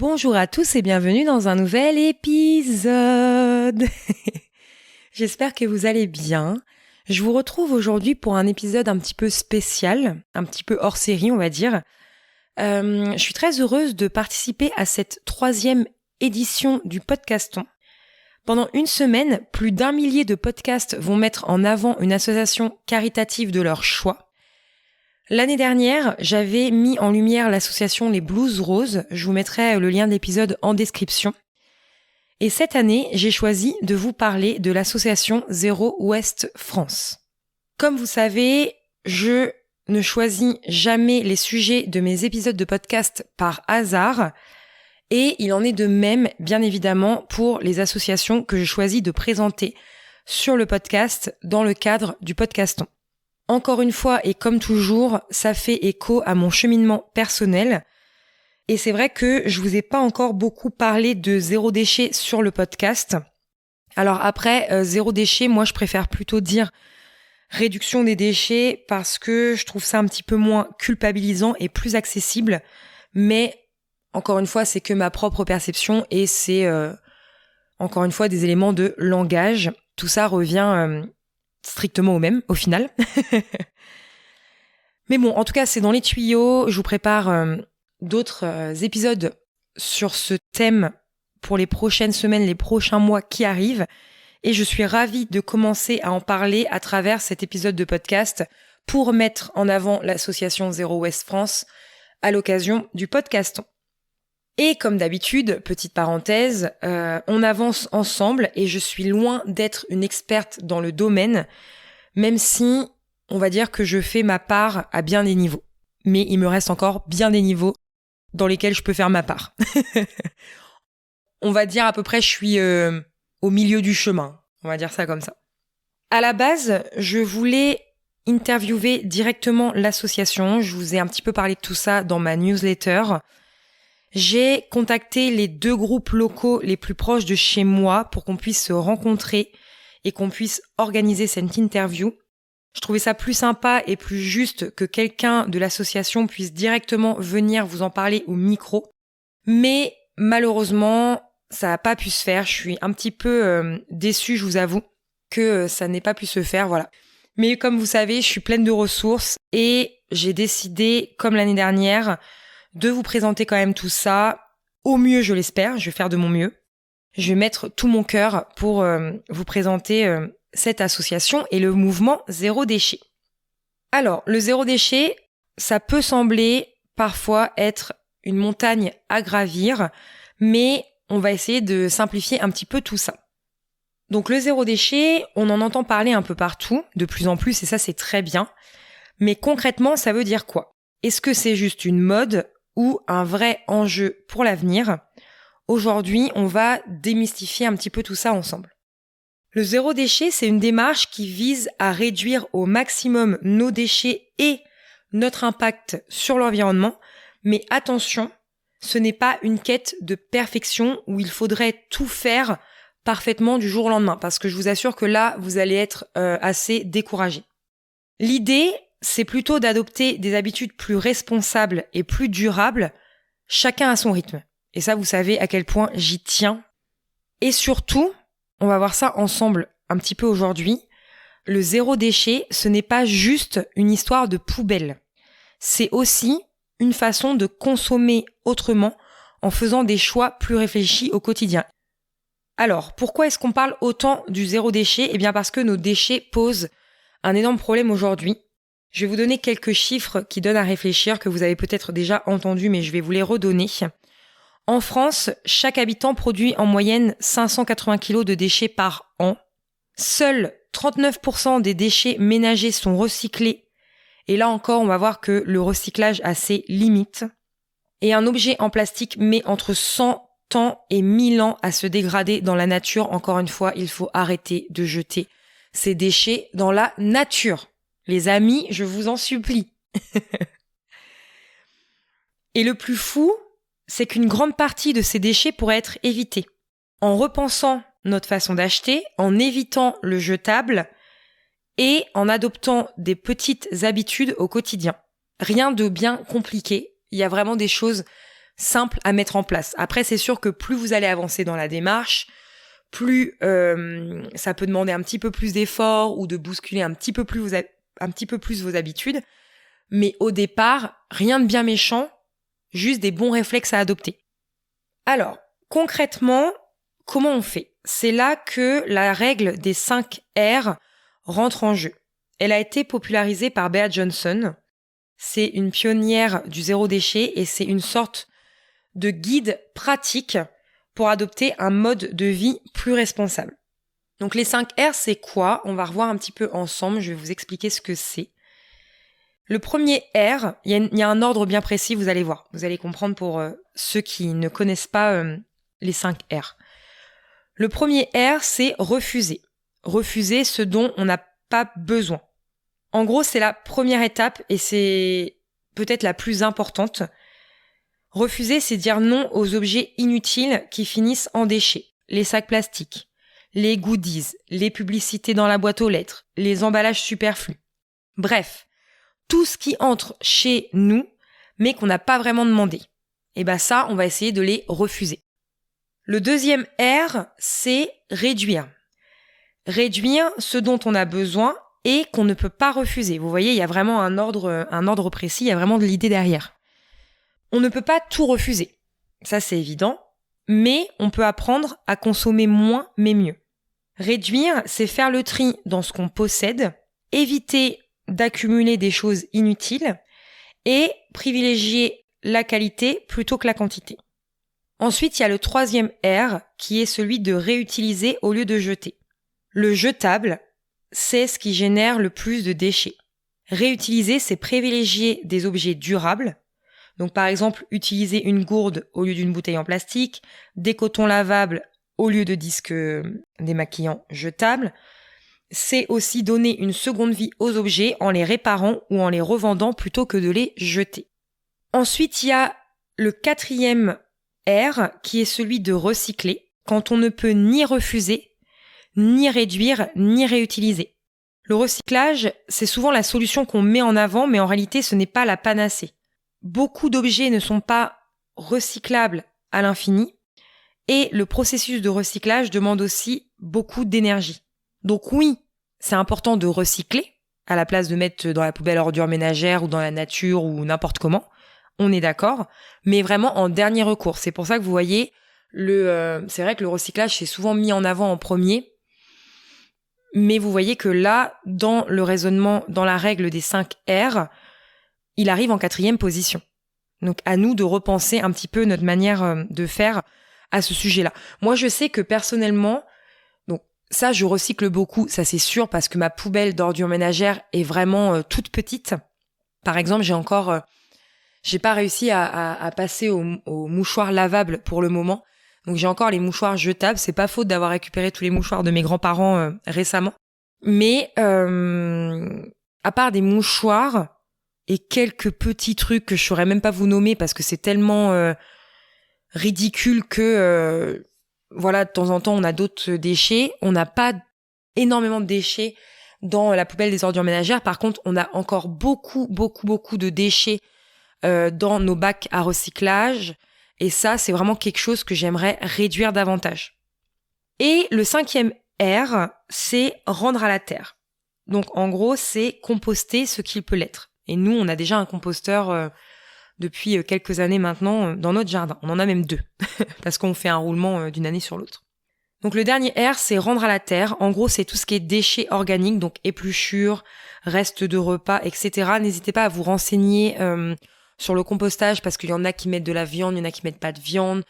Bonjour à tous et bienvenue dans un nouvel épisode. J'espère que vous allez bien. Je vous retrouve aujourd'hui pour un épisode un petit peu spécial, un petit peu hors série on va dire. Je suis très heureuse de participer à cette 3e édition du Podcaston. Pendant une semaine, plus d'1 millier de podcasts vont mettre en avant une association caritative de leur choix. L'année dernière, j'avais mis en lumière l'association Les Blues Roses. Je vous mettrai le lien de l'épisode en description. Et cette année, j'ai choisi de vous parler de l'association Zéro Ouest France. Comme vous savez, je ne choisis jamais les sujets de mes épisodes de podcast par hasard. Et il en est de même, bien évidemment, pour les associations que je choisis de présenter sur le podcast dans le cadre du Podcaston. Encore une fois, et comme toujours, ça fait écho à mon cheminement personnel. Et c'est vrai que je vous ai pas encore beaucoup parlé de zéro déchet sur le podcast. Alors après, zéro déchet, moi je préfère plutôt dire réduction des déchets parce que je trouve ça un petit peu moins culpabilisant et plus accessible. Mais encore une fois, c'est que ma propre perception et c'est encore une fois des éléments de langage. Tout ça revient strictement au même, au final. Mais bon, en tout cas, c'est dans les tuyaux. Je vous prépare d'autres épisodes sur ce thème pour les prochaines semaines, les prochains mois qui arrivent. Et je suis ravie de commencer à en parler à travers cet épisode de podcast pour mettre en avant l'association Zéro Ouest France à l'occasion du Podcaston. Et comme d'habitude, petite parenthèse, on avance ensemble et je suis loin d'être une experte dans le domaine, même si on va dire que je fais ma part à bien des niveaux. Mais il me reste encore bien des niveaux dans lesquels je peux faire ma part. On va dire à peu près je suis au milieu du chemin, on va dire ça comme ça. À la base, je voulais interviewer directement l'association, je vous ai un petit peu parlé de tout ça dans ma newsletter. J'ai contacté les 2 groupes locaux les plus proches de chez moi pour qu'on puisse se rencontrer et qu'on puisse organiser cette interview. Je trouvais ça plus sympa et plus juste que quelqu'un de l'association puisse directement venir vous en parler au micro. Mais malheureusement, ça n'a pas pu se faire. Je suis un petit peu déçue, je vous avoue, que ça n'ait pas pu se faire, voilà. Mais comme vous savez, je suis pleine de ressources et j'ai décidé, comme l'année dernière, de vous présenter quand même tout ça, au mieux je l'espère, je vais faire de mon mieux. Je vais mettre tout mon cœur pour vous présenter cette association et le mouvement Zéro Déchet. Alors, le zéro déchet, ça peut sembler parfois être une montagne à gravir, mais on va essayer de simplifier un petit peu tout ça. Donc le zéro déchet, on en entend parler un peu partout, de plus en plus, et ça c'est très bien. Mais concrètement, ça veut dire quoi ? Est-ce que c'est juste une mode ou un vrai enjeu pour l'avenir ? Aujourd'hui, on va démystifier un petit peu tout ça ensemble. Le zéro déchet, c'est une démarche qui vise à réduire au maximum nos déchets et notre impact sur l'environnement. Mais attention, ce n'est pas une quête de perfection où il faudrait tout faire parfaitement du jour au lendemain. Parce que je vous assure que là, vous allez être assez découragé. L'idée, c'est plutôt d'adopter des habitudes plus responsables et plus durables, chacun à son rythme. Et ça, vous savez à quel point j'y tiens. Et surtout, on va voir ça ensemble un petit peu aujourd'hui, le zéro déchet, ce n'est pas juste une histoire de poubelle. C'est aussi une façon de consommer autrement en faisant des choix plus réfléchis au quotidien. Alors, pourquoi est-ce qu'on parle autant du zéro déchet ? Eh bien parce que nos déchets posent un énorme problème aujourd'hui. Je vais vous donner quelques chiffres qui donnent à réfléchir, que vous avez peut-être déjà entendus, mais je vais vous les redonner. En France, chaque habitant produit en moyenne 580 kg de déchets par an. Seuls 39% des déchets ménagers sont recyclés. Et là encore, on va voir que le recyclage a ses limites. Et un objet en plastique met entre 100 ans et 1000 ans à se dégrader dans la nature. Encore une fois, il faut arrêter de jeter ces déchets dans la nature. Les amis, je vous en supplie. Et le plus fou, c'est qu'une grande partie de ces déchets pourrait être évitée. En repensant notre façon d'acheter, en évitant le jetable et en adoptant des petites habitudes au quotidien. Rien de bien compliqué. Il y a vraiment des choses simple à mettre en place. Après, c'est sûr que plus vous allez avancer dans la démarche, plus ça peut demander un petit peu plus d'efforts ou de bousculer un petit peu plus vos habitudes. Mais au départ, rien de bien méchant, juste des bons réflexes à adopter. Alors, concrètement, comment on fait ? C'est là que la règle des 5 R rentre en jeu. Elle a été popularisée par Bea Johnson. C'est une pionnière du zéro déchet et c'est une sorte de guide pratique pour adopter un mode de vie plus responsable. Donc les 5 R, c'est quoi ? On va revoir un petit peu ensemble, je vais vous expliquer ce que c'est. Le premier R, il y a un ordre bien précis, vous allez voir. Vous allez comprendre pour ceux qui ne connaissent pas les 5 R. Le premier R, c'est refuser. Refuser ce dont on n'a pas besoin. En gros, c'est la première étape et c'est peut-être la plus importante. Refuser, c'est dire non aux objets inutiles qui finissent en déchets. Les sacs plastiques, les goodies, les publicités dans la boîte aux lettres, les emballages superflus. Bref, tout ce qui entre chez nous, mais qu'on n'a pas vraiment demandé. Et ça, on va essayer de les refuser. Le deuxième R, c'est réduire. Réduire ce dont on a besoin et qu'on ne peut pas refuser. Vous voyez, il y a vraiment un ordre précis, il y a vraiment de l'idée derrière. On ne peut pas tout refuser. Ça, c'est évident. Mais on peut apprendre à consommer moins, mais mieux. Réduire, c'est faire le tri dans ce qu'on possède, éviter d'accumuler des choses inutiles et privilégier la qualité plutôt que la quantité. Ensuite, il y a le troisième R qui est celui de réutiliser au lieu de jeter. Le jetable, c'est ce qui génère le plus de déchets. Réutiliser, c'est privilégier des objets durables. Donc par exemple, utiliser une gourde au lieu d'une bouteille en plastique, des cotons lavables au lieu de disques démaquillants jetables. C'est aussi donner une seconde vie aux objets en les réparant ou en les revendant plutôt que de les jeter. Ensuite, il y a le quatrième R qui est celui de recycler, quand on ne peut ni refuser, ni réduire, ni réutiliser. Le recyclage, c'est souvent la solution qu'on met en avant, mais en réalité, ce n'est pas la panacée. Beaucoup d'objets ne sont pas recyclables à l'infini, et le processus de recyclage demande aussi beaucoup d'énergie. Donc oui, c'est important de recycler, à la place de mettre dans la poubelle ordures ménagères ou dans la nature ou n'importe comment, on est d'accord, mais vraiment en dernier recours. C'est pour ça que vous voyez, c'est vrai que le recyclage c'est souvent mis en avant en premier, mais vous voyez que là, dans le raisonnement, dans la règle des 5 R, il arrive en 4e position. Donc à nous de repenser un petit peu notre manière de faire à ce sujet-là. Moi je sais que personnellement, donc ça je recycle beaucoup, ça c'est sûr, parce que ma poubelle d'ordures ménagères est vraiment toute petite. Par exemple, j'ai pas réussi à passer au mouchoir lavable pour le moment. Donc j'ai encore les mouchoirs jetables, c'est pas faute d'avoir récupéré tous les mouchoirs de mes grands-parents récemment. Mais à part des mouchoirs et quelques petits trucs que je saurais même pas vous nommer parce que c'est tellement ridicule que voilà, de temps en temps on a d'autres déchets. On n'a pas énormément de déchets dans la poubelle des ordures ménagères. Par contre, on a encore beaucoup de déchets dans nos bacs à recyclage. Et ça, c'est vraiment quelque chose que j'aimerais réduire davantage. Et le 5e R, c'est rendre à la terre. Donc en gros, c'est composter ce qu'il peut l'être. Et nous, on a déjà un composteur depuis quelques années maintenant dans notre jardin. On en a même 2, parce qu'on fait un roulement d'une année sur l'autre. Donc le dernier R, c'est rendre à la terre. En gros, c'est tout ce qui est déchets organiques, donc épluchures, restes de repas, etc. N'hésitez pas à vous renseigner sur le compostage, parce qu'il y en a qui mettent de la viande, il y en a qui mettent pas de viande.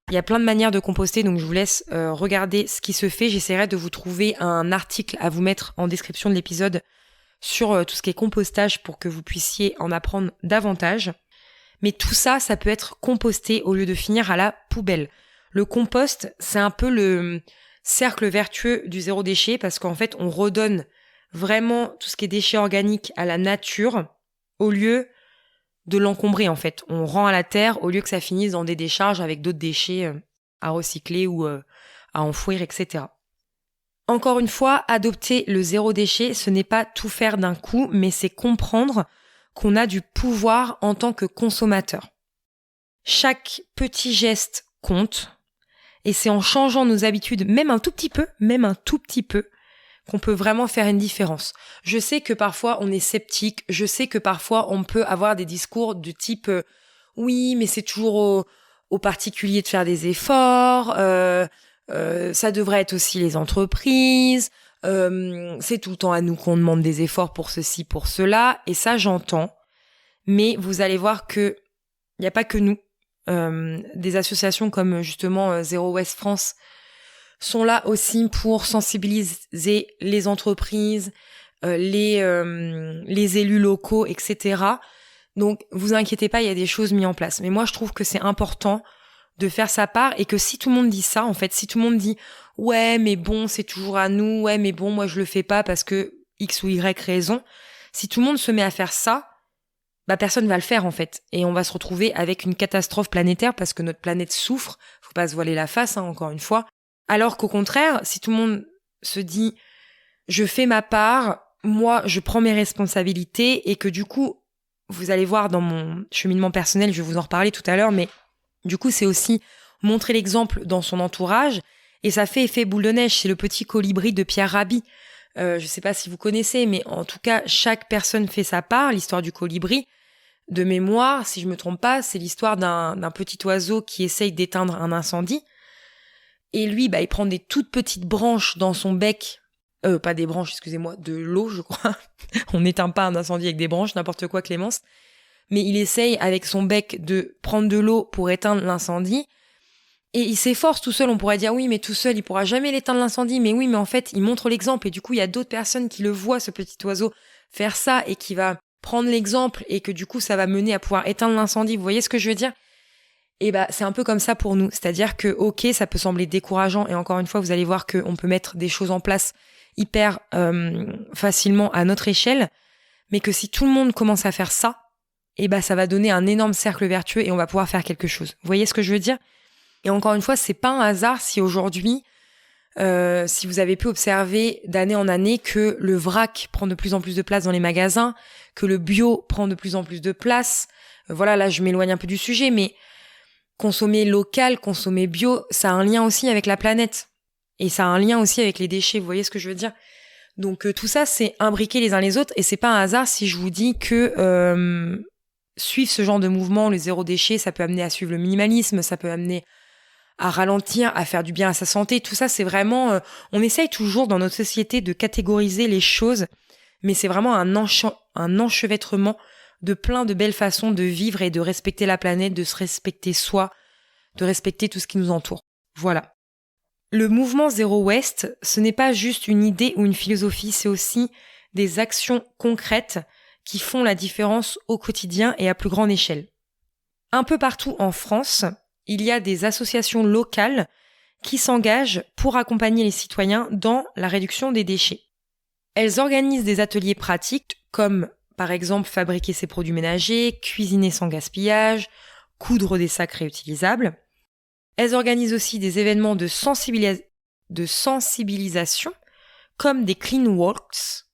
Il y a plein de manières de composter, donc je vous laisse regarder ce qui se fait. J'essaierai de vous trouver un article à vous mettre en description de l'épisode sur tout ce qui est compostage pour que vous puissiez en apprendre davantage. Mais tout ça, ça peut être composté au lieu de finir à la poubelle. Le compost, c'est un peu le cercle vertueux du zéro déchet, parce qu'en fait, on redonne vraiment tout ce qui est déchets organiques à la nature au lieu de l'encombrer en fait. On rend à la terre au lieu que ça finisse dans des décharges avec d'autres déchets à recycler ou à enfouir, etc. Encore une fois, adopter le zéro déchet, ce n'est pas tout faire d'un coup, mais c'est comprendre qu'on a du pouvoir en tant que consommateur. Chaque petit geste compte. Et c'est en changeant nos habitudes, même un tout petit peu, qu'on peut vraiment faire une différence. Je sais que parfois on est sceptique, je sais que parfois on peut avoir des discours de type oui, mais c'est toujours aux particuliers de faire des efforts, ça devrait être aussi les entreprises, c'est tout le temps à nous qu'on demande des efforts pour ceci, pour cela, et ça j'entends, mais vous allez voir que il n'y a pas que nous. Des associations comme justement Zero Waste France sont là aussi pour sensibiliser les entreprises, les élus locaux, etc. Donc vous inquiétez pas, il y a des choses mises en place. Mais moi je trouve que c'est important de faire sa part et que si tout le monde dit ça, en fait, si tout le monde dit ouais mais bon c'est toujours à nous, ouais mais bon moi je le fais pas parce que X ou Y raison, si tout le monde se met à faire ça, bah personne va le faire en fait. Et on va se retrouver avec une catastrophe planétaire parce que notre planète souffre, faut pas se voiler la face, encore une fois. Alors qu'au contraire, si tout le monde se dit je fais ma part, moi je prends mes responsabilités et que du coup, vous allez voir dans mon cheminement personnel, je vais vous en reparler tout à l'heure, mais du coup c'est aussi montrer l'exemple dans son entourage et ça fait effet boule de neige, c'est le petit colibri de Pierre Rabhi. Je sais pas si vous connaissez, mais en tout cas, chaque personne fait sa part. L'histoire du colibri, de mémoire, si je me trompe pas, c'est l'histoire d'un petit oiseau qui essaye d'éteindre un incendie. Et lui, il prend des toutes petites branches dans son bec. Pas des branches, excusez-moi, de l'eau, je crois. On n'éteint pas un incendie avec des branches, n'importe quoi, Clémence. Mais il essaye, avec son bec, de prendre de l'eau pour éteindre l'incendie. Et il s'efforce tout seul, on pourrait dire oui mais tout seul il pourra jamais l'éteindre l'incendie, mais oui mais en fait il montre l'exemple et du coup il y a d'autres personnes qui le voient ce petit oiseau faire ça et qui va prendre l'exemple et que du coup ça va mener à pouvoir éteindre l'incendie, vous voyez ce que je veux dire? Et c'est un peu comme ça pour nous, c'est-à-dire que ok ça peut sembler décourageant et encore une fois vous allez voir qu'on peut mettre des choses en place hyper facilement à notre échelle, mais que si tout le monde commence à faire ça, ça va donner un énorme cercle vertueux et on va pouvoir faire quelque chose. Vous voyez ce que je veux dire? Et encore une fois, c'est pas un hasard si aujourd'hui, si vous avez pu observer d'année en année que le vrac prend de plus en plus de place dans les magasins, que le bio prend de plus en plus de place. Voilà, là je m'éloigne un peu du sujet, mais consommer local, consommer bio, ça a un lien aussi avec la planète. Et ça a un lien aussi avec les déchets, vous voyez ce que je veux dire? Donc tout ça, c'est imbriqué les uns les autres, et c'est pas un hasard si je vous dis que suivre ce genre de mouvement, le zéro déchet, ça peut amener à suivre le minimalisme, ça peut amener à ralentir, à faire du bien à sa santé. Tout ça, c'est vraiment... on essaye toujours dans notre société de catégoriser les choses, mais c'est vraiment un enchevêtrement de plein de belles façons de vivre et de respecter la planète, de se respecter soi, de respecter tout ce qui nous entoure. Voilà. Le mouvement Zero Waste, ce n'est pas juste une idée ou une philosophie, c'est aussi des actions concrètes qui font la différence au quotidien et à plus grande échelle. Un peu partout en France, il y a des associations locales qui s'engagent pour accompagner les citoyens dans la réduction des déchets. Elles organisent des ateliers pratiques comme par exemple fabriquer ses produits ménagers, cuisiner sans gaspillage, coudre des sacs réutilisables. Elles organisent aussi des événements de sensibilisation comme des clean walks,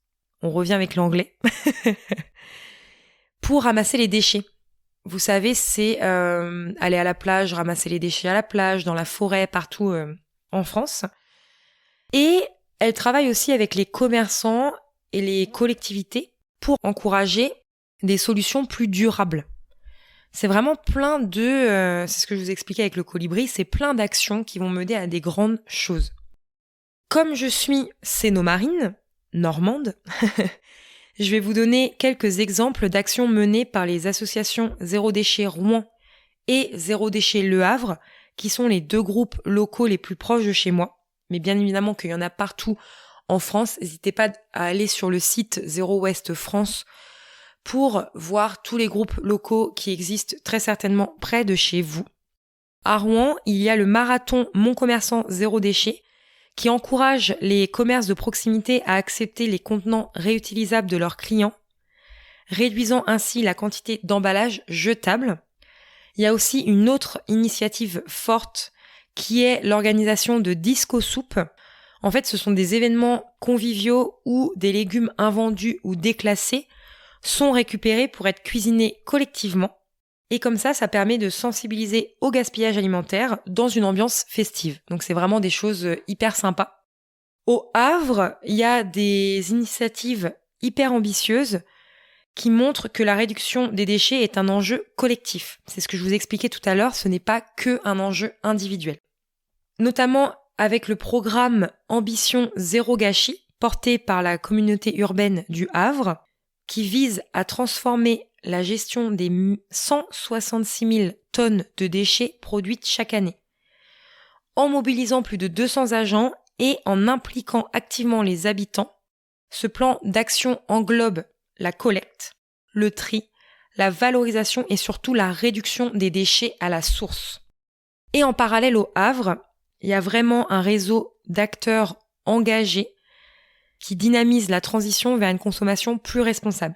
on revient avec l'anglais, pour ramasser les déchets. Vous savez, c'est aller à la plage, ramasser les déchets à la plage, dans la forêt, partout en France. Et elle travaille aussi avec les commerçants et les collectivités pour encourager des solutions plus durables. C'est vraiment plein de... c'est ce que je vous expliquais avec le colibri, c'est plein d'actions qui vont mener à des grandes choses. Comme je suis cénomarine, normande, je vais vous donner quelques exemples d'actions menées par les associations Zéro Déchet Rouen et Zéro Déchet Le Havre, qui sont les deux groupes locaux les plus proches de chez moi. Mais bien évidemment qu'il y en a partout en France. N'hésitez pas à aller sur le site Zero Waste France pour voir tous les groupes locaux qui existent très certainement près de chez vous. À Rouen, il y a le marathon Mon Commerçant Zéro Déchet qui encourage les commerces de proximité à accepter les contenants réutilisables de leurs clients, réduisant ainsi la quantité d'emballages jetables. Il y a aussi une autre initiative forte qui est l'organisation de disco soupe. En fait, ce sont des événements conviviaux où des légumes invendus ou déclassés sont récupérés pour être cuisinés collectivement. Et comme ça permet de sensibiliser au gaspillage alimentaire dans une ambiance festive. Donc c'est vraiment des choses hyper sympas. Au Havre, il y a des initiatives hyper ambitieuses qui montrent que la réduction des déchets est un enjeu collectif. C'est ce que je vous expliquais tout à l'heure, ce n'est pas que un enjeu individuel. Notamment avec le programme Ambition Zéro Gâchis, porté par la communauté urbaine du Havre, qui vise à transformer la gestion des 166 000 tonnes de déchets produites chaque année. En mobilisant plus de 200 agents et en impliquant activement les habitants, ce plan d'action englobe la collecte, le tri, la valorisation et surtout la réduction des déchets à la source. Et en parallèle au Havre, il y a vraiment un réseau d'acteurs engagés qui dynamise la transition vers une consommation plus responsable.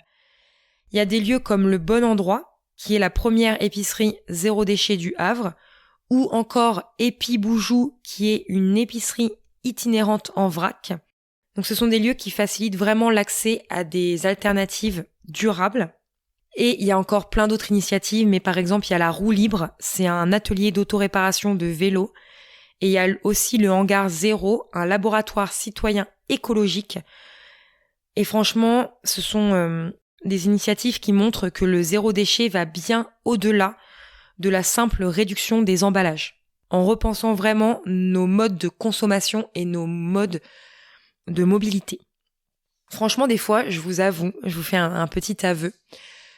Il y a des lieux comme le Bon Endroit, qui est la première épicerie zéro déchet du Havre, ou encore Épi-Boujou, qui est une épicerie itinérante en vrac. Donc ce sont des lieux qui facilitent vraiment l'accès à des alternatives durables. Et il y a encore plein d'autres initiatives, mais par exemple, il y a la Roue Libre, c'est un atelier d'autoréparation de vélos. Et il y a aussi le Hangar Zéro, un laboratoire citoyen écologique. Et franchement, ce sont des initiatives qui montrent que le zéro déchet va bien au-delà de la simple réduction des emballages, en repensant vraiment nos modes de consommation et nos modes de mobilité. Franchement, des fois, je vous avoue, je vous fais un petit aveu,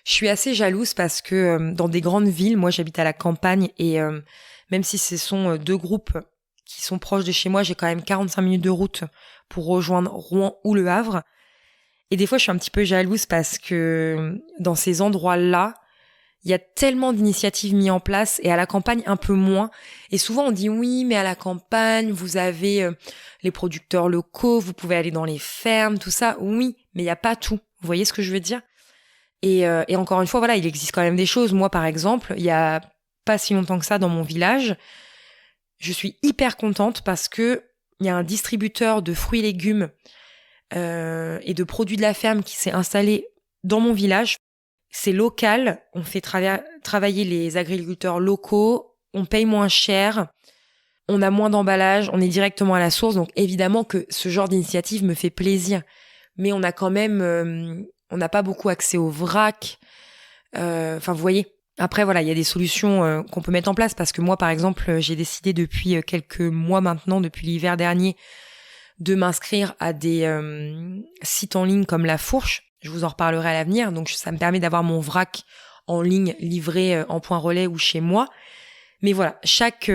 je suis assez jalouse parce que dans des grandes villes, moi j'habite à la campagne et même si ce sont deux groupes qui sont proches de chez moi, j'ai quand même 45 minutes de route pour rejoindre Rouen ou Le Havre. Et des fois, je suis un petit peu jalouse parce que dans ces endroits-là, il y a tellement d'initiatives mises en place et à la campagne un peu moins. Et souvent on dit oui, mais à la campagne, vous avez les producteurs locaux, vous pouvez aller dans les fermes, tout ça. Oui, mais il n'y a pas tout. Vous voyez ce que je veux dire ? Et encore une fois, voilà, il existe quand même des choses. Moi, par exemple, il y a pas si longtemps que ça dans mon village, je suis hyper contente parce que il y a un distributeur de fruits et légumes et de produits de la ferme qui s'est installé dans mon village. C'est local, on fait travailler les agriculteurs locaux, on paye moins cher, on a moins d'emballage, on est directement à la source. Donc évidemment que ce genre d'initiative me fait plaisir. Mais on a quand même, on n'a pas beaucoup accès au vrac. Enfin, vous voyez. Après, voilà, il y a des solutions qu'on peut mettre en place parce que moi, par exemple, j'ai décidé depuis quelques mois maintenant, depuis l'hiver dernier, de m'inscrire à des sites en ligne comme La Fourche. Je vous en reparlerai à l'avenir. Donc, ça me permet d'avoir mon vrac en ligne livré en point relais ou chez moi. Mais voilà, chaque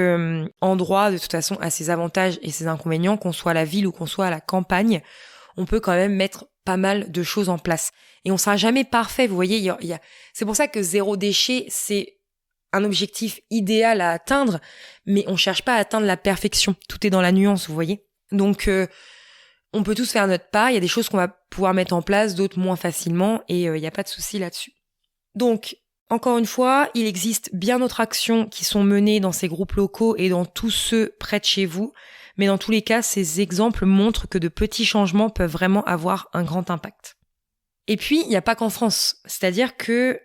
endroit, de toute façon, a ses avantages et ses inconvénients, qu'on soit à la ville ou qu'on soit à la campagne. On peut quand même mettre pas mal de choses en place. Et on sera jamais parfait, vous voyez. C'est pour ça que zéro déchet, c'est un objectif idéal à atteindre, mais on cherche pas à atteindre la perfection. Tout est dans la nuance, vous voyez. Donc, on peut tous faire notre part. Il y a des choses qu'on va pouvoir mettre en place, d'autres moins facilement, et il n'y a pas de souci là-dessus. Donc, encore une fois, il existe bien d'autres actions qui sont menées dans ces groupes locaux et dans tous ceux près de chez vous. Mais dans tous les cas, ces exemples montrent que de petits changements peuvent vraiment avoir un grand impact. Et puis, il n'y a pas qu'en France. C'est-à-dire que,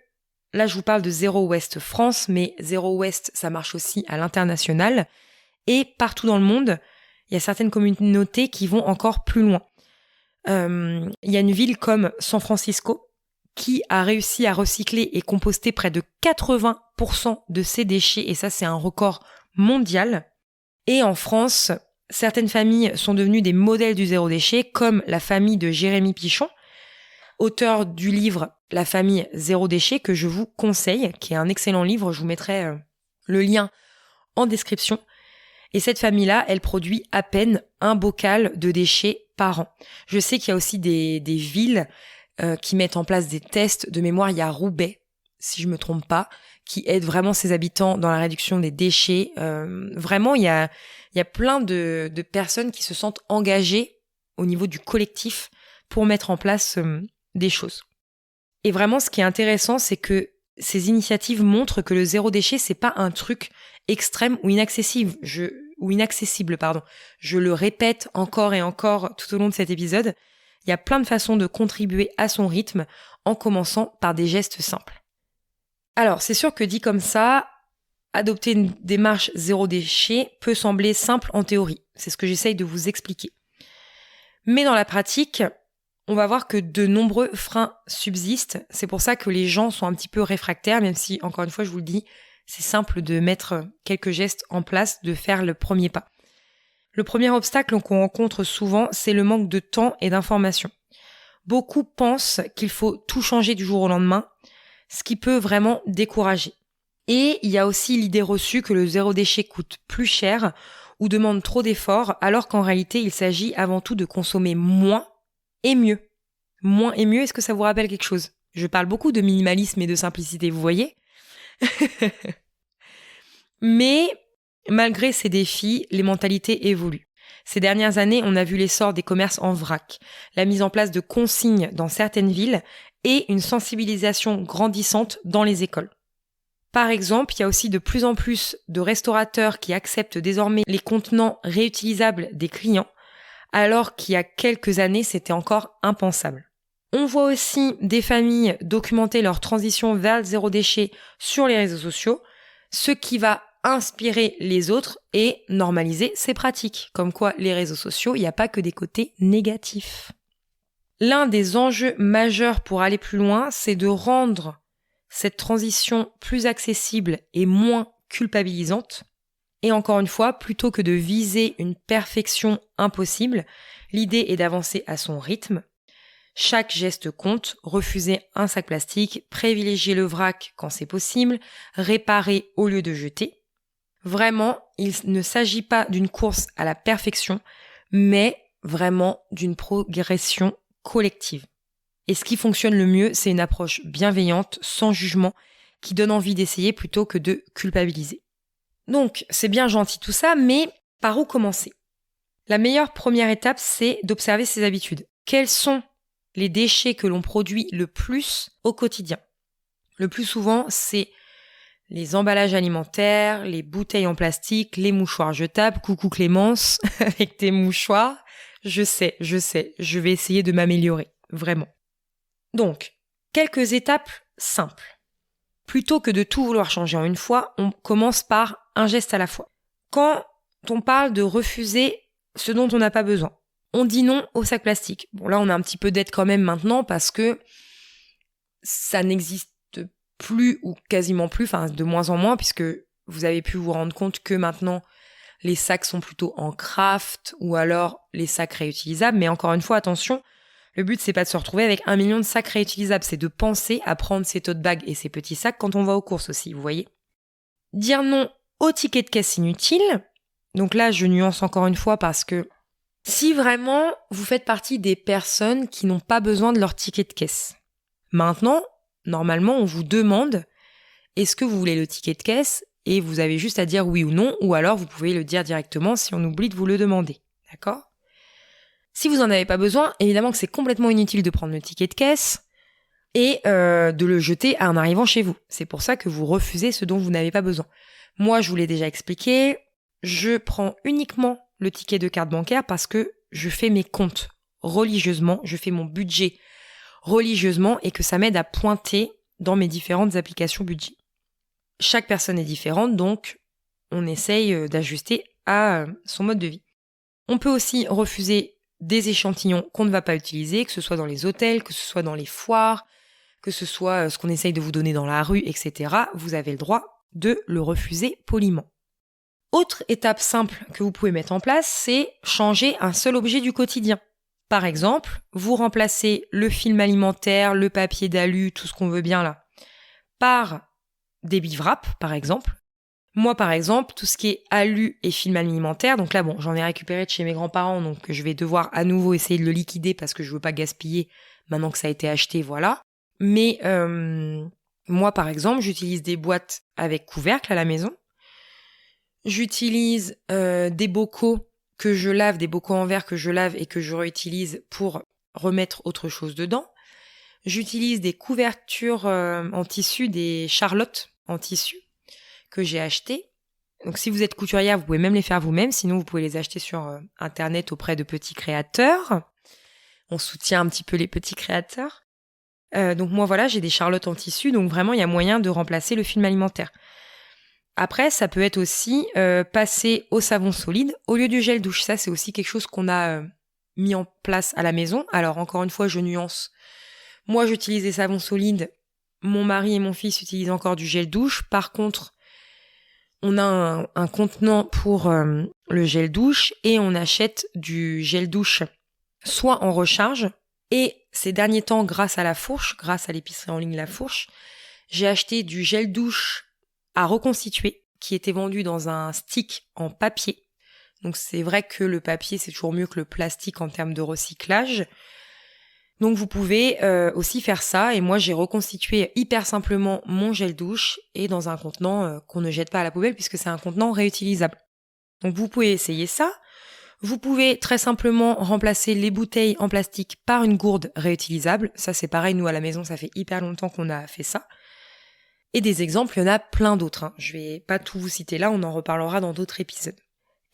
là, je vous parle de Zero Waste France, mais Zero Waste, ça marche aussi à l'international. Et partout dans le monde, il y a certaines communautés qui vont encore plus loin. Il y a une ville comme San Francisco qui a réussi à recycler et composter près de 80% de ses déchets, et ça, c'est un record mondial. Et en France, certaines familles sont devenues des modèles du zéro déchet, comme la famille de Jérémy Pichon, auteur du livre La famille zéro déchet, que je vous conseille, qui est un excellent livre. Je vous mettrai le lien en description. Et cette famille-là, elle produit à peine un bocal de déchets par an. Je sais qu'il y a aussi des villes qui mettent en place des tests. De mémoire, il y a Roubaix, si je me trompe pas, qui aide vraiment ses habitants dans la réduction des déchets. Vraiment, il y a plein de personnes qui se sentent engagées au niveau du collectif pour mettre en place des choses. Et vraiment, ce qui est intéressant, c'est que ces initiatives montrent que le zéro déchet, c'est pas un truc extrême ou inaccessible. Je le répète encore et encore tout au long de cet épisode. Il y a plein de façons de contribuer à son rythme en commençant par des gestes simples. Alors, c'est sûr que dit comme ça, adopter une démarche zéro déchet peut sembler simple en théorie. C'est ce que j'essaye de vous expliquer. Mais dans la pratique, on va voir que de nombreux freins subsistent. C'est pour ça que les gens sont un petit peu réfractaires, même si, encore une fois, je vous le dis, c'est simple de mettre quelques gestes en place, de faire le premier pas. Le premier obstacle qu'on rencontre souvent, c'est le manque de temps et d'information. Beaucoup pensent qu'il faut tout changer du jour au lendemain, ce qui peut vraiment décourager. Et il y a aussi l'idée reçue que le zéro déchet coûte plus cher ou demande trop d'efforts, alors qu'en réalité, il s'agit avant tout de consommer moins et mieux. Moins et mieux, est-ce que ça vous rappelle quelque chose ? Je parle beaucoup de minimalisme et de simplicité, vous voyez ? Mais malgré ces défis, les mentalités évoluent. Ces dernières années, on a vu l'essor des commerces en vrac, la mise en place de consignes dans certaines villes et une sensibilisation grandissante dans les écoles. Par exemple, il y a aussi de plus en plus de restaurateurs qui acceptent désormais les contenants réutilisables des clients, alors qu'il y a quelques années, c'était encore impensable. On voit aussi des familles documenter leur transition vers le zéro déchet sur les réseaux sociaux, ce qui va inspirer les autres et normaliser ces pratiques. Comme quoi, les réseaux sociaux, il n'y a pas que des côtés négatifs. L'un des enjeux majeurs pour aller plus loin, c'est de rendre cette transition plus accessible et moins culpabilisante. Et encore une fois, plutôt que de viser une perfection impossible, l'idée est d'avancer à son rythme. Chaque geste compte, refuser un sac plastique, privilégier le vrac quand c'est possible, réparer au lieu de jeter. Vraiment, il ne s'agit pas d'une course à la perfection, mais vraiment d'une progression collective. Et ce qui fonctionne le mieux, c'est une approche bienveillante, sans jugement, qui donne envie d'essayer plutôt que de culpabiliser. Donc, c'est bien gentil tout ça, mais par où commencer ? La meilleure première étape, c'est d'observer ses habitudes. Quels sont les déchets que l'on produit le plus au quotidien ? Le plus souvent, c'est les emballages alimentaires, les bouteilles en plastique, les mouchoirs jetables. Coucou Clémence, avec tes mouchoirs. Je sais, je vais essayer de m'améliorer, vraiment. Donc, quelques étapes simples. Plutôt que de tout vouloir changer en une fois, on commence par un geste à la fois. Quand on parle de refuser ce dont on n'a pas besoin, on dit non au sac plastique. Bon, là, on a un petit peu d'aide quand même maintenant parce que ça n'existe plus ou quasiment plus, enfin de moins en moins, puisque vous avez pu vous rendre compte que maintenant, les sacs sont plutôt en craft ou alors les sacs réutilisables. Mais encore une fois, attention, le but, c'est pas de se retrouver avec 1 million de sacs réutilisables, c'est de penser à prendre ses tote bags et ses petits sacs quand on va aux courses aussi, vous voyez. Dire non aux tickets de caisse inutiles. Donc là, je nuance encore une fois parce que si vraiment vous faites partie des personnes qui n'ont pas besoin de leur ticket de caisse, maintenant, normalement, on vous demande est-ce que vous voulez le ticket de caisse et vous avez juste à dire oui ou non, ou alors vous pouvez le dire directement si on oublie de vous le demander. D'accord ? Si vous n'en avez pas besoin, évidemment que c'est complètement inutile de prendre le ticket de caisse et de le jeter en arrivant chez vous. C'est pour ça que vous refusez ce dont vous n'avez pas besoin. Moi, je vous l'ai déjà expliqué, je prends uniquement le ticket de carte bancaire parce que je fais mes comptes religieusement, je fais mon budget religieusement et que ça m'aide à pointer dans mes différentes applications budget. Chaque personne est différente, donc on essaye d'ajuster à son mode de vie. On peut aussi refuser des échantillons qu'on ne va pas utiliser, que ce soit dans les hôtels, que ce soit dans les foires, que ce soit ce qu'on essaye de vous donner dans la rue, etc. Vous avez le droit de le refuser poliment. Autre étape simple que vous pouvez mettre en place, c'est changer un seul objet du quotidien. Par exemple, vous remplacez le film alimentaire, le papier d'alu, tout ce qu'on veut bien là, par des bivraps, par exemple. Moi, par exemple, tout ce qui est alu et film alimentaire, donc là, bon, j'en ai récupéré de chez mes grands-parents, donc je vais devoir à nouveau essayer de le liquider parce que je veux pas gaspiller maintenant que ça a été acheté, voilà. Mais moi, par exemple, j'utilise des boîtes avec couvercle à la maison. J'utilise des bocaux que je lave, des bocaux en verre que je lave et que je réutilise pour remettre autre chose dedans. J'utilise des couvertures en tissu, des charlottes en tissu que j'ai achetées. Donc si vous êtes couturière, vous pouvez même les faire vous-même, sinon vous pouvez les acheter sur internet auprès de petits créateurs. On soutient un petit peu les petits créateurs. Donc moi voilà, j'ai des charlottes en tissu, donc vraiment il y a moyen de remplacer le film alimentaire. Après, ça peut être aussi passer au savon solide au lieu du gel douche. Ça, c'est aussi quelque chose qu'on a mis en place à la maison. Alors encore une fois, je nuance. Moi, j'utilise des savons solides. Mon mari et mon fils utilisent encore du gel douche. Par contre, on a un contenant pour le gel douche et on achète du gel douche soit en recharge. Et ces derniers temps, grâce à La Fourche, grâce à l'épicerie en ligne La Fourche, j'ai acheté du gel douche à reconstituer qui était vendu dans un stick en papier. Donc c'est vrai que le papier, c'est toujours mieux que le plastique en termes de recyclage. Donc vous pouvez aussi faire ça. Et moi, j'ai reconstitué hyper simplement mon gel douche et dans un contenant qu'on ne jette pas à la poubelle puisque c'est un contenant réutilisable. Donc vous pouvez essayer ça. Vous pouvez très simplement remplacer les bouteilles en plastique par une gourde réutilisable. Ça, c'est pareil, nous à la maison, ça fait hyper longtemps qu'on a fait ça. Et des exemples, il y en a plein d'autres. Je vais pas tout vous citer là, on en reparlera dans d'autres épisodes.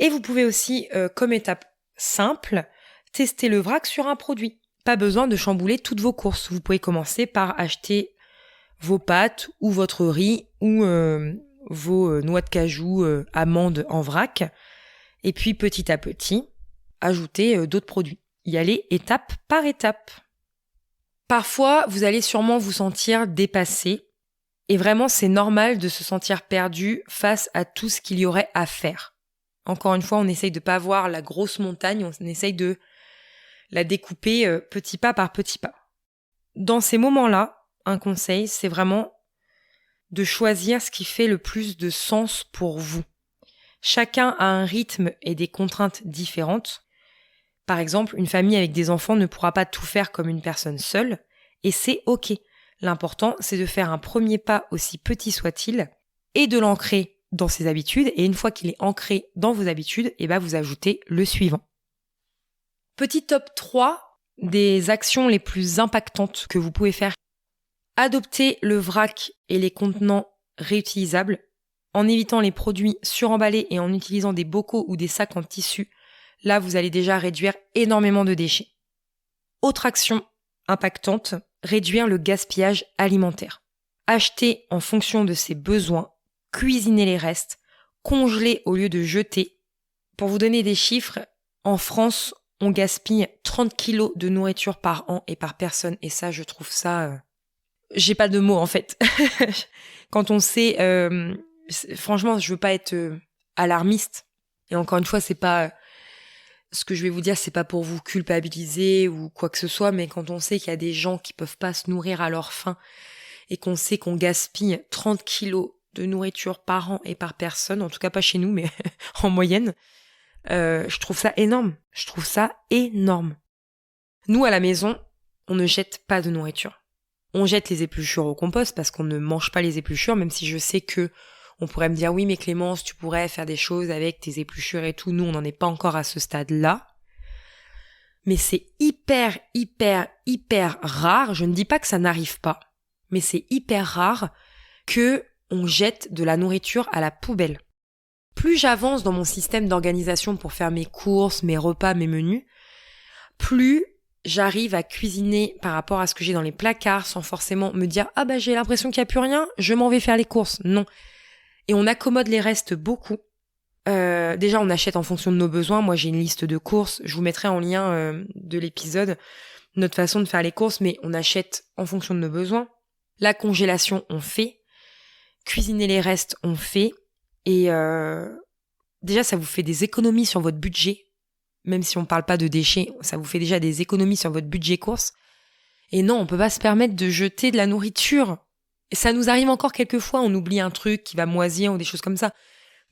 Et vous pouvez aussi, comme étape simple, tester le vrac sur un produit. Pas besoin de chambouler toutes vos courses. Vous pouvez commencer par acheter vos pâtes ou votre riz ou vos noix de cajou, amandes en vrac. Et puis petit à petit, ajouter d'autres produits. Y aller étape par étape. Parfois, vous allez sûrement vous sentir dépassé. Et vraiment, c'est normal de se sentir perdu face à tout ce qu'il y aurait à faire. Encore une fois, on essaye de pas voir la grosse montagne, on essaye de la découper petit pas par petit pas. Dans ces moments-là, un conseil, c'est vraiment de choisir ce qui fait le plus de sens pour vous. Chacun a un rythme et des contraintes différentes. Par exemple, une famille avec des enfants ne pourra pas tout faire comme une personne seule, et c'est ok. L'important, c'est de faire un premier pas aussi petit soit-il et de l'ancrer dans ses habitudes. Et une fois qu'il est ancré dans vos habitudes, vous ajoutez le suivant. Petit top 3 des actions les plus impactantes que vous pouvez faire. Adopter le vrac et les contenants réutilisables en évitant les produits suremballés et en utilisant des bocaux ou des sacs en tissu. Là, vous allez déjà réduire énormément de déchets. Autre action impactante, réduire le gaspillage alimentaire. Acheter en fonction de ses besoins, cuisiner les restes, congeler au lieu de jeter. Pour vous donner des chiffres, en France, on gaspille 30 kilos de nourriture par an et par personne. Et ça, je trouve ça... J'ai pas de mots, en fait. Quand on sait... franchement, je veux pas être alarmiste. Et encore une fois, c'est pas... Ce que je vais vous dire, c'est pas pour vous culpabiliser ou quoi que ce soit, mais quand on sait qu'il y a des gens qui peuvent pas se nourrir à leur faim et qu'on sait qu'on gaspille 30 kilos de nourriture par an et par personne, en tout cas pas chez nous, mais en moyenne, je trouve ça énorme. Je trouve ça énorme. Nous, à la maison, on ne jette pas de nourriture. On jette les épluchures au compost parce qu'on ne mange pas les épluchures, même si je sais que on pourrait me dire, oui, mais Clémence, tu pourrais faire des choses avec tes épluchures et tout. Nous, on n'en est pas encore à ce stade-là. Mais c'est hyper, hyper, hyper rare. Je ne dis pas que ça n'arrive pas, mais c'est hyper rare que on jette de la nourriture à la poubelle. Plus j'avance dans mon système d'organisation pour faire mes courses, mes repas, mes menus, plus j'arrive à cuisiner par rapport à ce que j'ai dans les placards sans forcément me dire, j'ai l'impression qu'il n'y a plus rien, je m'en vais faire les courses. Non. Et on accommode les restes beaucoup. Déjà, on achète en fonction de nos besoins. Moi, j'ai une liste de courses. Je vous mettrai en lien de l'épisode notre façon de faire les courses, mais on achète en fonction de nos besoins. La congélation, on fait. Cuisiner les restes, on fait. Et déjà, ça vous fait des économies sur votre budget. Même si on parle pas de déchets, ça vous fait déjà des économies sur votre budget courses. Et non, on peut pas se permettre de jeter de la nourriture. Et ça nous arrive encore quelquefois, on oublie un truc qui va moisir ou des choses comme ça.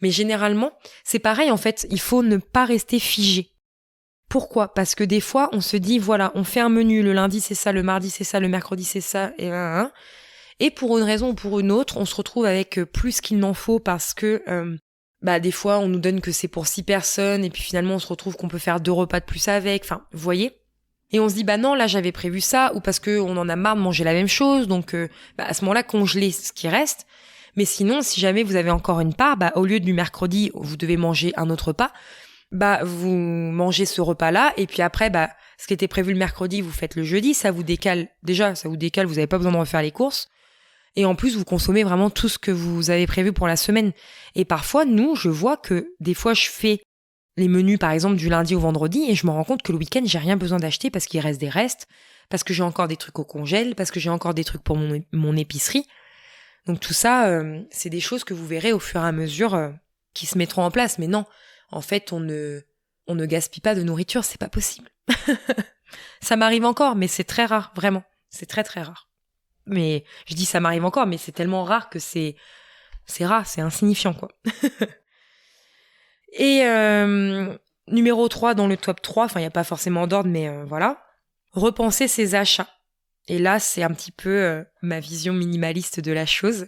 Mais généralement, c'est pareil en fait, il faut ne pas rester figé. Pourquoi ? Parce que des fois, on se dit, voilà, on fait un menu, le lundi c'est ça, le mardi c'est ça, le mercredi c'est ça, et pour une raison ou pour une autre, on se retrouve avec plus qu'il n'en faut parce que des fois, on nous donne que c'est pour 6 personnes, et puis finalement, on se retrouve qu'on peut faire 2 repas de plus avec, enfin, vous voyez ? Et on se dit, non, là, j'avais prévu ça, ou parce que on en a marre de manger la même chose, donc à ce moment-là, congeler ce qui reste. Mais sinon, si jamais vous avez encore une part, au lieu du mercredi, vous devez manger un autre repas, vous mangez ce repas-là, et puis après, ce qui était prévu le mercredi, vous faites le jeudi, ça vous décale, vous n'avez pas besoin de refaire les courses, et en plus, vous consommez vraiment tout ce que vous avez prévu pour la semaine. Et parfois, je vois que des fois, je fais les menus, par exemple, du lundi au vendredi, et je me rends compte que le week-end, j'ai rien besoin d'acheter parce qu'il reste des restes, parce que j'ai encore des trucs au congèle, parce que j'ai encore des trucs pour mon épicerie. Donc tout ça, c'est des choses que vous verrez au fur et à mesure qui se mettront en place. Mais non, en fait, on ne gaspille pas de nourriture, c'est pas possible. Ça m'arrive encore, mais c'est très rare, vraiment. C'est très très rare. Mais je dis ça m'arrive encore, mais c'est tellement rare que c'est rare, c'est insignifiant, quoi. Et numéro 3 dans le top 3, il n'y a pas forcément d'ordre, mais voilà. Repenser ses achats. Et là, c'est un petit peu ma vision minimaliste de la chose.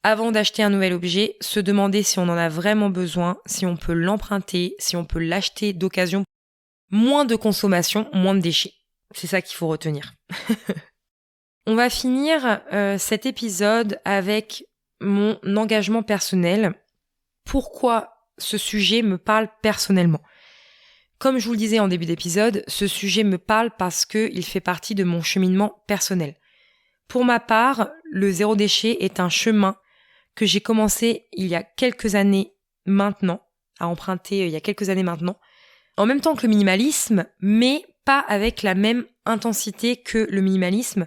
Avant d'acheter un nouvel objet, se demander si on en a vraiment besoin, si on peut l'emprunter, si on peut l'acheter d'occasion. Moins de consommation, moins de déchets. C'est ça qu'il faut retenir. On va finir cet épisode avec mon engagement personnel. Pourquoi ce sujet me parle personnellement ? Comme je vous le disais en début d'épisode, ce sujet me parle parce qu'il fait partie de mon cheminement personnel. Pour ma part, le zéro déchet est un chemin que j'ai commencé il y a quelques années maintenant, à emprunter il y a quelques années maintenant, en même temps que le minimalisme, mais pas avec la même intensité que le minimalisme,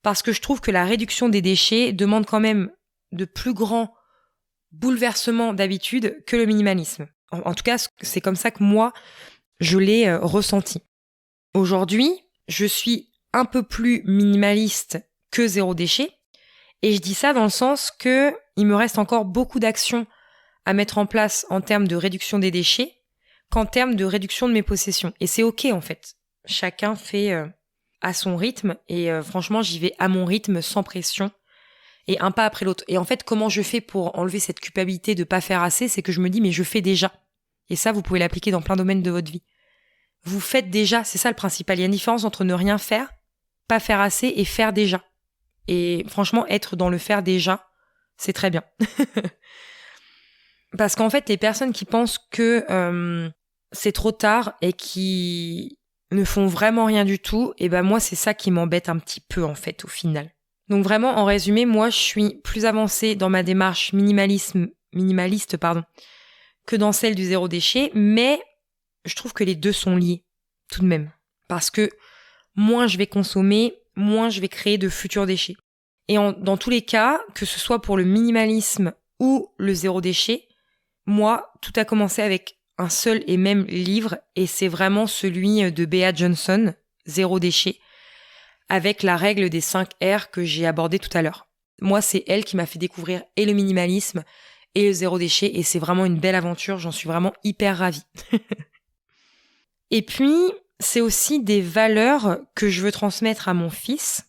parce que je trouve que la réduction des déchets demande quand même de plus grands bouleversements d'habitude que le minimalisme. En tout cas, c'est comme ça que moi, je l'ai ressenti. Aujourd'hui, je suis un peu plus minimaliste que zéro déchet, et je dis ça dans le sens que il me reste encore beaucoup d'actions à mettre en place en termes de réduction des déchets qu'en termes de réduction de mes possessions. Et c'est ok en fait. Chacun fait à son rythme, et franchement, j'y vais à mon rythme, sans pression, et un pas après l'autre. Et en fait, comment je fais pour enlever cette culpabilité de pas faire assez, c'est que je me dis, mais je fais déjà. Et ça, vous pouvez l'appliquer dans plein de domaines de votre vie. Vous faites déjà, c'est ça le principal. Il y a une différence entre ne rien faire, pas faire assez, et faire déjà. Et franchement, être dans le faire déjà, c'est très bien. Parce qu'en fait, les personnes qui pensent que c'est trop tard et qui ne font vraiment rien du tout, et moi, c'est ça qui m'embête un petit peu, en fait, au final. Donc vraiment, en résumé, moi, je suis plus avancée dans ma démarche minimaliste, que dans celle du zéro déchet, mais je trouve que les deux sont liés, tout de même. Parce que moins je vais consommer, moins je vais créer de futurs déchets. Et dans tous les cas, que ce soit pour le minimalisme ou le zéro déchet, moi, tout a commencé avec un seul et même livre, et c'est vraiment celui de Bea Johnson, Zéro déchet, avec la règle des 5 R que j'ai abordé tout à l'heure. Moi, c'est elle qui m'a fait découvrir et le minimalisme et le zéro déchet, et c'est vraiment une belle aventure, j'en suis vraiment hyper ravie. Et puis, c'est aussi des valeurs que je veux transmettre à mon fils,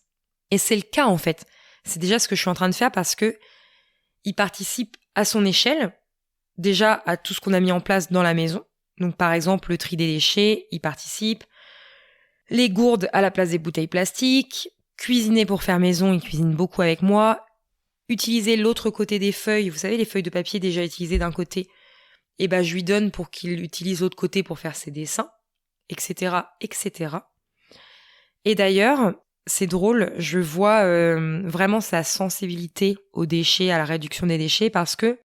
et c'est le cas en fait. C'est déjà ce que je suis en train de faire parce que il participe à son échelle, déjà à tout ce qu'on a mis en place dans la maison. Donc par exemple, le tri des déchets, il participe. Les gourdes à la place des bouteilles plastiques. Cuisiner pour faire maison, il cuisine beaucoup avec moi. Utiliser l'autre côté des feuilles, vous savez, les feuilles de papier déjà utilisées d'un côté, et je lui donne pour qu'il utilise l'autre côté pour faire ses dessins, etc., etc. Et d'ailleurs, c'est drôle, je vois vraiment sa sensibilité aux déchets, à la réduction des déchets, parce que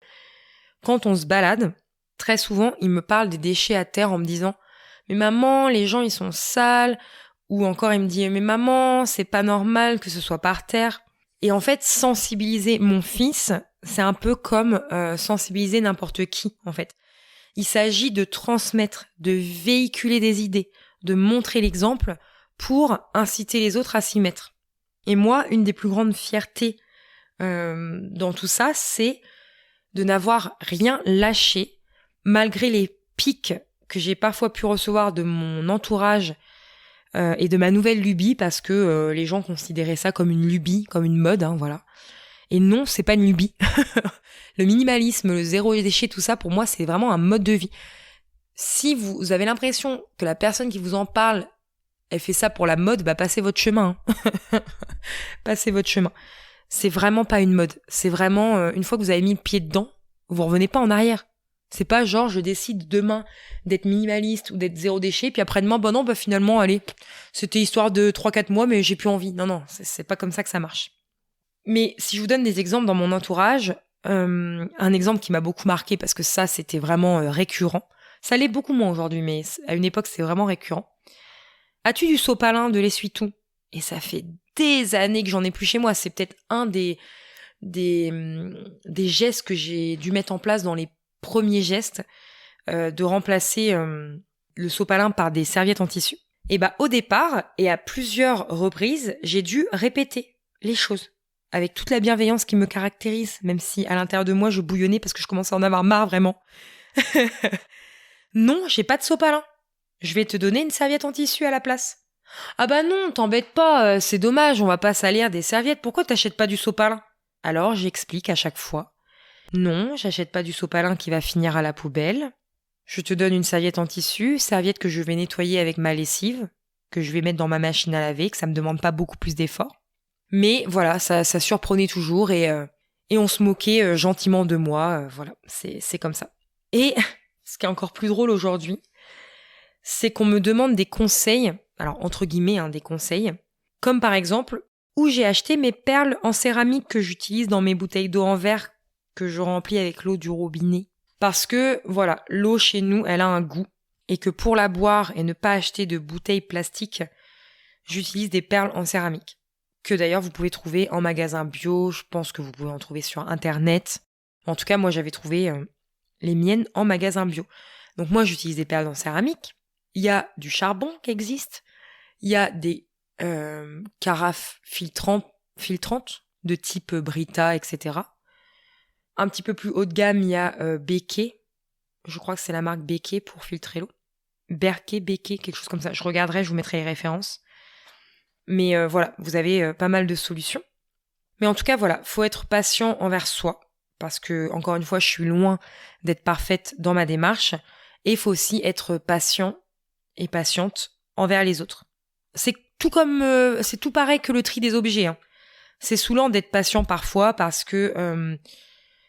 quand on se balade, très souvent, il me parle des déchets à terre en me disant « Mais maman, les gens, ils sont sales », ou encore il me dit « Mais maman, c'est pas normal que ce soit par terre ». Et en fait, sensibiliser mon fils, c'est un peu comme sensibiliser n'importe qui, en fait. Il s'agit de transmettre, de véhiculer des idées, de montrer l'exemple pour inciter les autres à s'y mettre. Et moi, une des plus grandes fiertés dans tout ça, c'est de n'avoir rien lâché, malgré les pics que j'ai parfois pu recevoir de mon entourage et de ma nouvelle lubie, parce que les gens considéraient ça comme une lubie, comme une mode, voilà. Et non, c'est pas une lubie. Le minimalisme, le zéro déchet, tout ça, pour moi, c'est vraiment un mode de vie. Si vous avez l'impression que la personne qui vous en parle, elle fait ça pour la mode, passez votre chemin. Passez votre chemin. C'est vraiment pas une mode. C'est vraiment, une fois que vous avez mis le pied dedans, vous revenez pas en arrière. C'est pas genre je décide demain d'être minimaliste ou d'être zéro déchet, puis après-demain, non, finalement, allez, c'était histoire de 3-4 mois, mais j'ai plus envie. Non, c'est pas comme ça que ça marche. Mais si je vous donne des exemples dans mon entourage, un exemple qui m'a beaucoup marqué, parce que ça, c'était vraiment récurrent. Ça l'est beaucoup moins aujourd'hui, mais à une époque, c'est vraiment récurrent. As-tu du sopalin, de l'essuie-tout? Et ça fait des années que j'en ai plus chez moi. C'est peut-être un des gestes que j'ai dû mettre en place dans les premiers gestes, de remplacer le sopalin par des serviettes en tissu. Et au départ, et à plusieurs reprises, j'ai dû répéter les choses avec toute la bienveillance qui me caractérise, même si à l'intérieur de moi je bouillonnais parce que je commençais à en avoir marre vraiment. Non, j'ai pas de sopalin. Je vais te donner une serviette en tissu à la place. Ah non, t'embête pas, c'est dommage, on va pas salir des serviettes, pourquoi t'achètes pas du sopalin? Alors j'explique à chaque fois. Non, j'achète pas du sopalin qui va finir à la poubelle. Je te donne une serviette en tissu, serviette que je vais nettoyer avec ma lessive, que je vais mettre dans ma machine à laver, que ça me demande pas beaucoup plus d'efforts. Mais voilà, ça surprenait toujours et on se moquait gentiment de moi, voilà, c'est comme ça. Et ce qui est encore plus drôle aujourd'hui, c'est qu'on me demande des conseils, alors entre guillemets, des conseils, comme par exemple, où j'ai acheté mes perles en céramique que j'utilise dans mes bouteilles d'eau en verre que je remplis avec l'eau du robinet. Parce que, voilà, l'eau chez nous, elle a un goût, et que pour la boire et ne pas acheter de bouteilles plastiques, j'utilise des perles en céramique. Que d'ailleurs, vous pouvez trouver en magasin bio, je pense que vous pouvez en trouver sur Internet. En tout cas, moi, j'avais trouvé les miennes en magasin bio. Donc moi, j'utilise des perles en céramique. Il y a du charbon qui existe. Il y a des carafes filtrantes de type Brita, etc. Un petit peu plus haut de gamme, il y a Becquet. Je crois que c'est la marque Becquet pour filtrer l'eau. Becquet, quelque chose comme ça. Je regarderai, je vous mettrai les références. Mais voilà, vous avez pas mal de solutions. Mais en tout cas, voilà, faut être patient envers soi. Parce que, encore une fois, je suis loin d'être parfaite dans ma démarche. Et il faut aussi être patient et patiente envers les autres. C'est tout pareil que le tri des objets. C'est saoulant d'être patient parfois parce que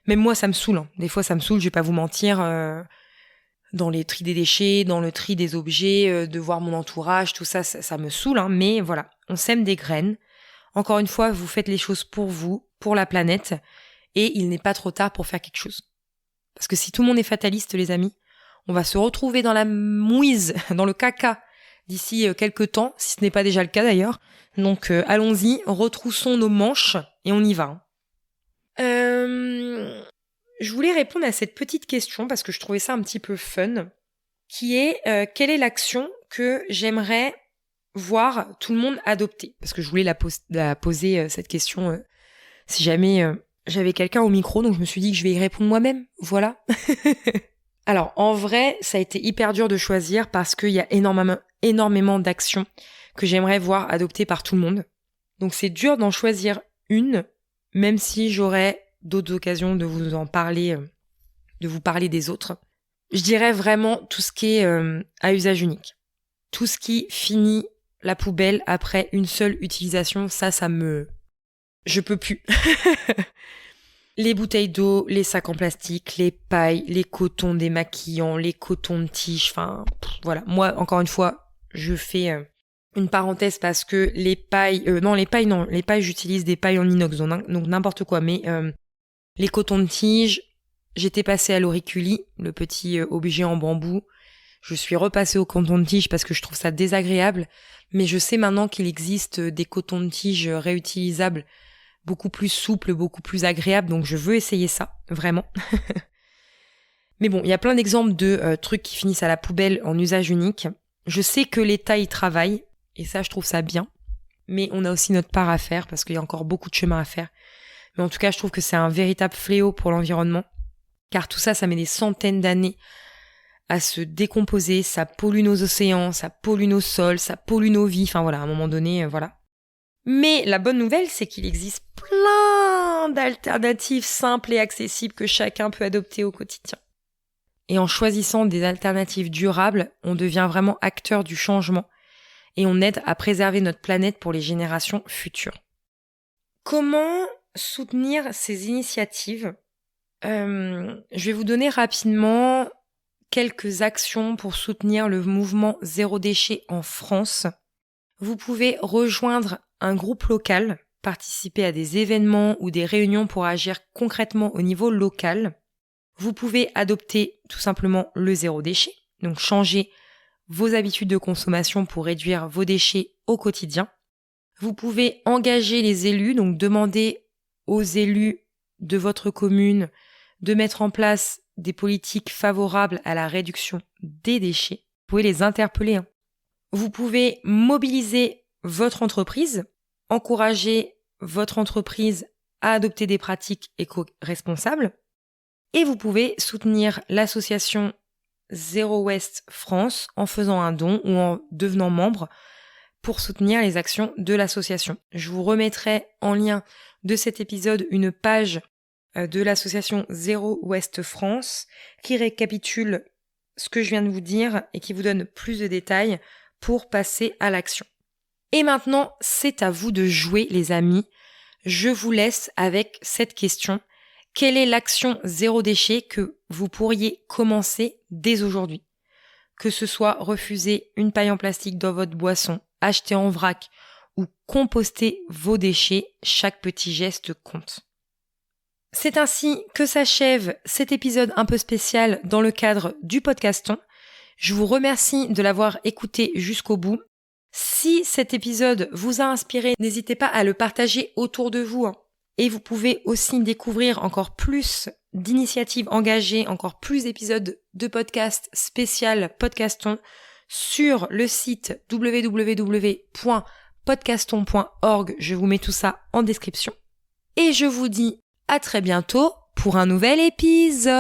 même moi ça me saoule. Des fois ça me saoule, je vais pas vous mentir, dans les tri des déchets, dans le tri des objets, de voir mon entourage, tout ça, ça me saoule. Mais voilà, on sème des graines. Encore une fois, vous faites les choses pour vous, pour la planète, et il n'est pas trop tard pour faire quelque chose. Parce que si tout le monde est fataliste, les amis, on va se retrouver dans la mouise, dans le caca, d'ici quelques temps, si ce n'est pas déjà le cas d'ailleurs. Donc allons-y, retroussons nos manches et on y va. Je voulais répondre à cette petite question parce que je trouvais ça un petit peu fun, qui est quelle est l'action que j'aimerais voir tout le monde adopter? Parce que je voulais la poser cette question si jamais j'avais quelqu'un au micro, donc je me suis dit que je vais y répondre moi-même, voilà. Alors, en vrai, ça a été hyper dur de choisir parce qu'il y a énormément d'actions que j'aimerais voir adoptées par tout le monde. Donc c'est dur d'en choisir une, même si j'aurais d'autres occasions de vous en parler, de vous parler des autres. Je dirais vraiment tout ce qui est à usage unique. Tout ce qui finit la poubelle après une seule utilisation, je peux plus. Les bouteilles d'eau, les sacs en plastique, les pailles, les cotons démaquillants, les cotons de tige, voilà. Moi, encore une fois, je fais une parenthèse parce que les pailles, j'utilise des pailles en inox, donc n'importe quoi, mais les cotons de tige, j'étais passée à l'auriculi, le petit objet en bambou. Je suis repassée au coton de tige parce que je trouve ça désagréable, mais je sais maintenant qu'il existe des cotons de tige réutilisables beaucoup plus souples, beaucoup plus agréables, donc je veux essayer ça, vraiment. Mais bon, il y a plein d'exemples de trucs qui finissent à la poubelle en usage unique. Je sais que l'État y travaille, et ça, je trouve ça bien. Mais on a aussi notre part à faire, parce qu'il y a encore beaucoup de chemin à faire. Mais en tout cas, je trouve que c'est un véritable fléau pour l'environnement, car tout ça, ça met des centaines d'années à se décomposer, ça pollue nos océans, ça pollue nos sols, ça pollue nos vies, à un moment donné, voilà. Mais la bonne nouvelle, c'est qu'il existe plein d'alternatives simples et accessibles que chacun peut adopter au quotidien. Et en choisissant des alternatives durables, on devient vraiment acteur du changement et on aide à préserver notre planète pour les générations futures. Comment soutenir ces initiatives ? Je vais vous donner rapidement quelques actions pour soutenir le mouvement Zéro Déchet en France. Vous pouvez rejoindre un groupe local, participer à des événements ou des réunions pour agir concrètement au niveau local. Vous pouvez adopter tout simplement le zéro déchet, donc changer vos habitudes de consommation pour réduire vos déchets au quotidien. Vous pouvez engager les élus, donc demander aux élus de votre commune de mettre en place des politiques favorables à la réduction des déchets. Vous pouvez les interpeller. Vous pouvez mobiliser votre entreprise, encourager votre entreprise à adopter des pratiques éco-responsables. Et vous pouvez soutenir l'association Zero Waste France en faisant un don ou en devenant membre pour soutenir les actions de l'association. Je vous remettrai en lien de cet épisode une page de l'association Zero Waste France qui récapitule ce que je viens de vous dire et qui vous donne plus de détails pour passer à l'action. Et maintenant, c'est à vous de jouer, les amis. Je vous laisse avec cette question. Quelle est l'action zéro déchet que vous pourriez commencer dès aujourd'hui? Que ce soit refuser une paille en plastique dans votre boisson, acheter en vrac ou composter vos déchets, chaque petit geste compte. C'est ainsi que s'achève cet épisode un peu spécial dans le cadre du podcaston. Je vous remercie de l'avoir écouté jusqu'au bout. Si cet épisode vous a inspiré, n'hésitez pas à le partager autour de vous. Et vous pouvez aussi découvrir encore plus d'initiatives engagées, encore plus d'épisodes de podcast spécial Podcaston sur le site www.podcaston.org. Je vous mets tout ça en description. Et je vous dis à très bientôt pour un nouvel épisode.